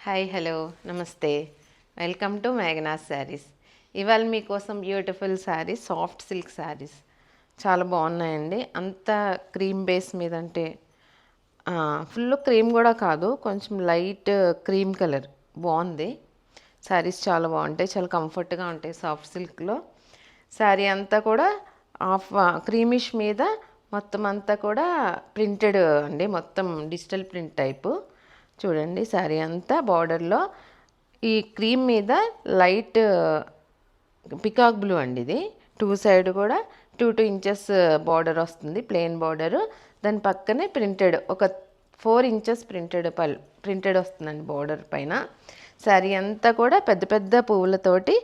Hi hello నమస్తే welcome to Meghana's saris. ఇవాళ మీకోసం beautiful saris, soft silk saris చాలా బాగున్నాయండి. అంత క్రీమ్ బేస్ మీద అంటే ఫుల్ క్రీమ్ కూడా కాదు, కొంచెం లైట్ క్రీమ్ కలర్ బాగుంది. శారీస్ చాలా బాగుంటాయి, చాలా కంఫర్ట్గా ఉంటాయి సాఫ్ట్ సిల్క్లో. శారీ అంతా కూడా ఆఫ్ క్రీమిష్ మీద మొత్తం అంతా కూడా ప్రింటెడ్ అండి, మొత్తం డిజిటల్ ప్రింట్ టైపు. చూడండి శారీ అంతా బార్డర్లో ఈ క్రీమ్ మీద లైట్ పికాక్ బ్లూ అండి. ఇది టూ సైడ్ కూడా 2 ఇంచెస్ బార్డర్ వస్తుంది, ప్లెయిన్ బార్డరు. దాని పక్కనే ప్రింటెడ్ ఒక 4 ఇంచెస్ ప్రింటెడ్ వస్తుందండి బార్డర్ పైన. శారీ అంతా కూడా పెద్ద పెద్ద పువ్వులతోటి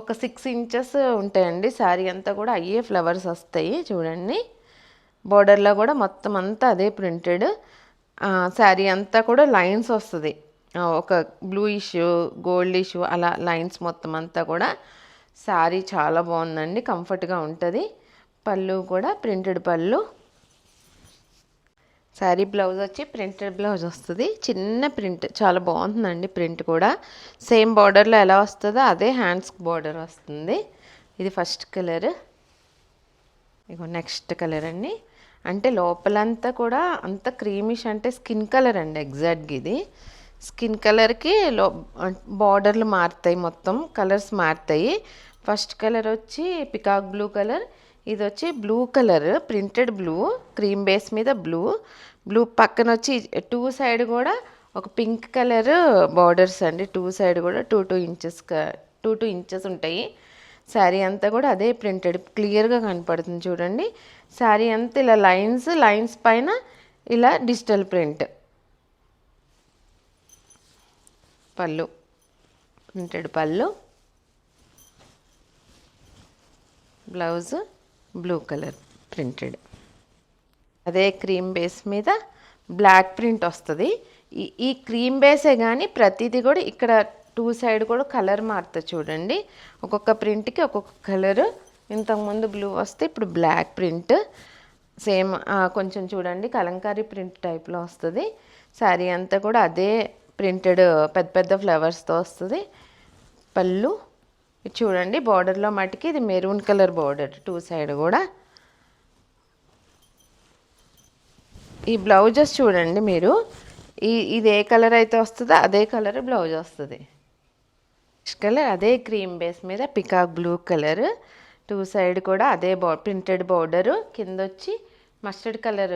ఒక 6 ఇంచెస్ ఉంటాయండి. శారీ అంతా కూడా అయ్యే ఫ్లవర్స్ వస్తాయి చూడండి. బార్డర్లో కూడా మొత్తం అంతా అదే ప్రింటెడ్. శారీ అంతా కూడా లైన్స్ వస్తుంది, ఒక బ్లూ ఇష్యూ గోల్డ్ ఇష్యూ అలా లైన్స్ మొత్తం అంతా కూడా. శారీ చాలా బాగుందండి, కంఫర్ట్గా ఉంటుంది. పళ్ళు కూడా ప్రింటెడ్ పళ్ళు. శారీ బ్లౌజ్ వచ్చి ప్రింటెడ్ బ్లౌజ్ వస్తుంది, చిన్న ప్రింట్, చాలా బాగుంటుందండి. ప్రింట్ కూడా సేమ్ బార్డర్లో ఎలా వస్తుందో అదే హ్యాండ్స్ బార్డర్ వస్తుంది. ఇది ఫస్ట్ కలర్. ఇగో నెక్స్ట్ కలర్ అండి. అంటే లోపలంతా కూడా అంత క్రీమిష్, అంటే స్కిన్ కలర్ అండి ఎగ్జాక్ట్గా. ఇది స్కిన్ కలర్కి బార్డర్లు మారుతాయి, మొత్తం కలర్స్ మారుతాయి. ఫస్ట్ కలర్ వచ్చి పికాక్ బ్లూ కలర్, ఇది వచ్చి blue colour, printed blue, cream base మీద బ్లూ. బ్లూ పక్కన వచ్చి 2 సైడ్ కూడా ఒక పింక్ కలర్ బార్డర్స్ అండి. 2 సైడ్ కూడా 2 ఇంచెస్ ఉంటాయి. శారీ అంతా కూడా అదే ప్రింటెడ్ క్లియర్గా కనపడుతుంది చూడండి. శారీ అంతా ఇలా లైన్స్ పైన ఇలా డిజిటల్ ప్రింట్. పళ్ళు ప్రింటెడ్ పళ్ళు, బ్లౌజ్ బ్లూ కలర్ ప్రింటెడ్, అదే క్రీమ్ బేస్ మీద బ్లాక్ ప్రింట్ వస్తుంది. ఈ క్రీమ్ బేసే కానీ ప్రతిదీ కూడా ఇక్కడ 2 సైడ్ కూడా కలర్ మారుతుంది చూడండి. ఒక్కొక్క ప్రింట్కి ఒక్కొక్క కలరు. ఇంతకుముందు బ్లూ వస్తే ఇప్పుడు బ్లాక్ ప్రింట్. సేమ్ కొంచెం చూడండి కలంకారీ ప్రింట్ టైప్లో వస్తుంది. శారీ అంతా కూడా అదే ప్రింటెడ్ పెద్ద పెద్ద ఫ్లవర్స్తో వస్తుంది. పళ్ళు ఇది చూడండి, బార్డర్లో మటుకి ఇది మెరూన్ కలర్ బార్డర్ 2 సైడ్ కూడా. ఈ బ్లౌజెస్ చూడండి మీరు, ఇది ఏ కలర్ అయితే వస్తుందో అదే కలర్ బ్లౌజ్ వస్తుంది. నెక్స్ట్ కలర్ అదే క్రీమ్ బేస్ మీద పికాక్ బ్లూ కలర్, 2 సైడ్ కూడా అదే ప్రింటెడ్ బార్డరు. కింద వచ్చి మస్టర్డ్ కలర్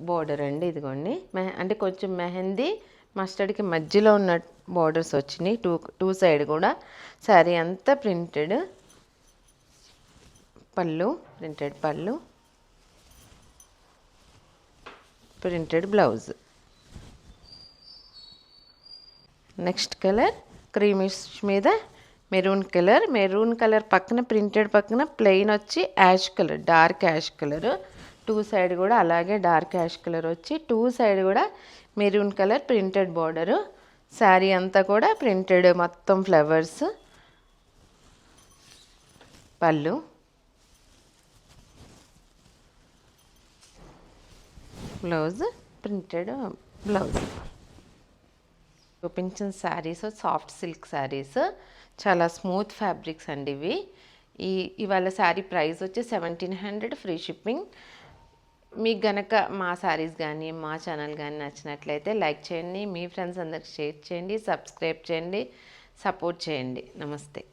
బార్డర్ అండి. ఇదిగోండి అంటే కొంచెం మెహందీ మస్టర్డ్కి మధ్యలో ఉన్న బార్డర్స్ వచ్చినాయి 2 సైడ్ కూడా. శారీ అంతా printed. Pallu printed pallu, printed blouse. Next colour creamish మీద మెరూన్ కలర్ పక్కన ప్రింటెడ్ పక్కన ప్లెయిన్ వచ్చి ash colour, dark ash colour. 2 side కూడా అలాగే డార్క్ యాష్ కలర్ వచ్చి 2 సైడ్ కూడా maroon colour printed border. Sari అంతా కూడా ప్రింటెడ్ మొత్తం ఫ్లవర్స్. పళ్ళు బ్లౌజ్ ప్రింటెడ్ బ్లౌజ్. చూపించిన శారీస్ సాఫ్ట్ సిల్క్ శారీస్, చాలా స్మూత్ ఫ్యాబ్రిక్స్ అండి ఇవి. ఇవాళ శారీ ప్రైస్ వచ్చి 1700 ఫ్రీ షిప్పింగ్. మీకు గనక మా శారీస్ కానీ మా ఛానల్ కానీ నచ్చినట్లయితే లైక్ చేయండి, మీ ఫ్రెండ్స్ అందరికి షేర్ చేయండి, సబ్స్క్రైబ్ చేయండి, సపోర్ట్ చేయండి. నమస్తే.